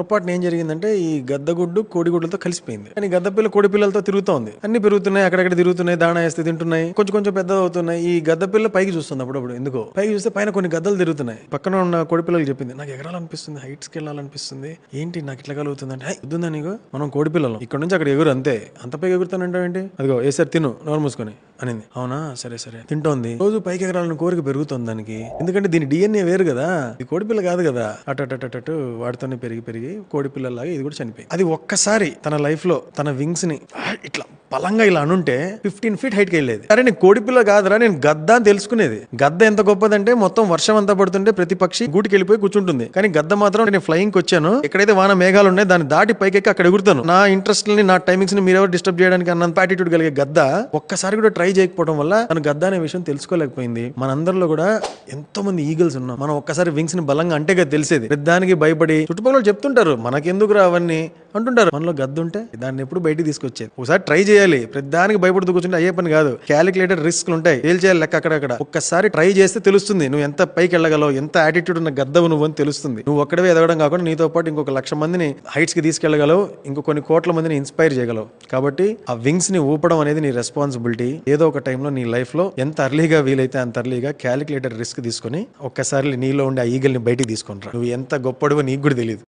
పొరపాటున ఏం జరిగిందంటే ఈ గద్దగుడ్డు కోడిగుడ్లతో కలిసిపోయింది. కానీ గద్ద పిల్ల కోడి పిల్లలతో తిరుగుతోంది. అన్ని పెరుగుతున్నాయి, అక్కడక్కడ తిరుగుతున్నాయి, దాణా వేస్తే తింటున్నాయి, కొంచెం కొంచెం పెద్ద అవుతున్నాయి. ఈ గద్ద పిల్ల పైకి చూస్తుంది అప్పుడప్పుడు. ఎందుకో పైకి చూస్తే పైన కొన్ని గద్దలు తిరుగుతున్నాయి. పక్కన ఉన్న కోడి పిల్లలు చెప్పింది, నాకు ఎగరాలనిపిస్తుంది, హైట్స్కి వెళ్ళాలనిపిస్తుంది. ఏంటి నాకు ఇట్లా కలుగుతుంది అంటే, వద్దుందా నీకు, మనం కోడి పిల్లలు, ఇక్కడ నుంచి అక్కడ ఎగురు అంతే, అంత పైకి ఎగురుతానంటావు ఏంటి, అదిగో ఏసారి తిను నోరు మూసుకొని అనింది. అవునా సరే సరే తింటోంది. రోజు పైకి ఎగరాలని కోరిక పెరుగుతుంది దానికి. ఎందుకంటే దీని డిఎన్ఏ వేరు కదా, ఇది కోడి పిల్ల కాదు కదా. అటు వాటితోనే పెరిగి పెరిగి కోడి పిల్లలాగా ఇది కూడా చనిపోయింది. అది ఒక్కసారి తన లైఫ్ లో తన వింగ్స్ ని ఇట్లా బలంగా ఇలా అనుంటే 15 feet హైట్కి వెళ్ళేది. అరే నేను కోడి పిల్ల కాదురా, నేను గద్ద అని తెలుసుకునేది. గద్ద ఎంత గొప్పదంటే మొత్తం వర్షం అంతా పడుతుంటే ప్రతి పక్షి గూటికి వెళ్ళిపోయి కూర్చుంటుంది. కానీ గద్ద మాత్రం నేను ఫ్లయింగ్ వచ్చాను, ఎక్కడైతే వాన మేఘాలు ఉన్నాయి దాన్ని దాటి పైకెక్కి అక్కడ ఎగురుతాను. నా ఇంట్రెస్ట్ ని, నా టైమింగ్స్ ని మీరెవరు డిస్టర్బ్ చేయడానికి అన్నంత యాటిట్యూడ్ కలిగే గద్ద ఒక్కసారి కూడా ట్రై చేయకపోవడం వల్ల తను గద్ద అనే విషయం తెలుసుకోలేకపోయింది. మనందరిలో కూడా ఎంతో మంది ఈగల్స్ ఉన్నాం. మనం ఒక్కసారి వింగ్స్ ని బలంగా అంటే కదా తెలిసేది. పెద్దానికి భయపడి చుట్టుపక్కల చెప్తుంటారు మనకెందుకు రా అవన్నీ అంటుంటారు. మనలో గద్ద ఉంటే దాన్ని ఎప్పుడు బయటికి తీసుకొచ్చేది. ఒకసారి ట్రై చేయాలి. ప్రతిదానికి భయపడుతూ కూర్చుంటే అయ్యే పని కాదు. క్యాలిక్యులేటెడ్ రిస్క్లు ఉంటాయి, ఏం చేయాలి లెక్క అక్కడక్కడ. ఒక్కసారి ట్రై చేస్తే తెలుస్తుంది నువ్వు ఎంత పైకి వెళ్ళగలవు, ఎంత యాటిట్యూడ్ ఉన్న గద్దవు నువ్వు అని తెలుస్తుంది. నువ్వు ఒక్కడే ఎదగడం కాకుండా నీతో పాటు ఇంకొక 1,00,000 మందిని హైట్స్ కి తీసుకెళ్లగలవు, ఇంకో కొన్ని కోట్ల మందిని ఇన్స్పైర్ చేయగలవు. కాబట్టి ఆ వింగ్స్ ని ఊపడం అనేది నీ రెస్పాన్సిబిలిటీ. ఏదో ఒక టైంలో నీ లైఫ్ లో ఎంత అర్లీగా వీలైతే అంత అర్లీగా క్యాలిక్యులేటెడ్ రిస్క్ తీసుకుని ఒక్కసారి నీలో ఉండే ఆ ఈగల్ని బయటికి తీసుకుంటారు. నువ్వు ఎంత గొప్పడివో నీకు కూడా తెలియదు.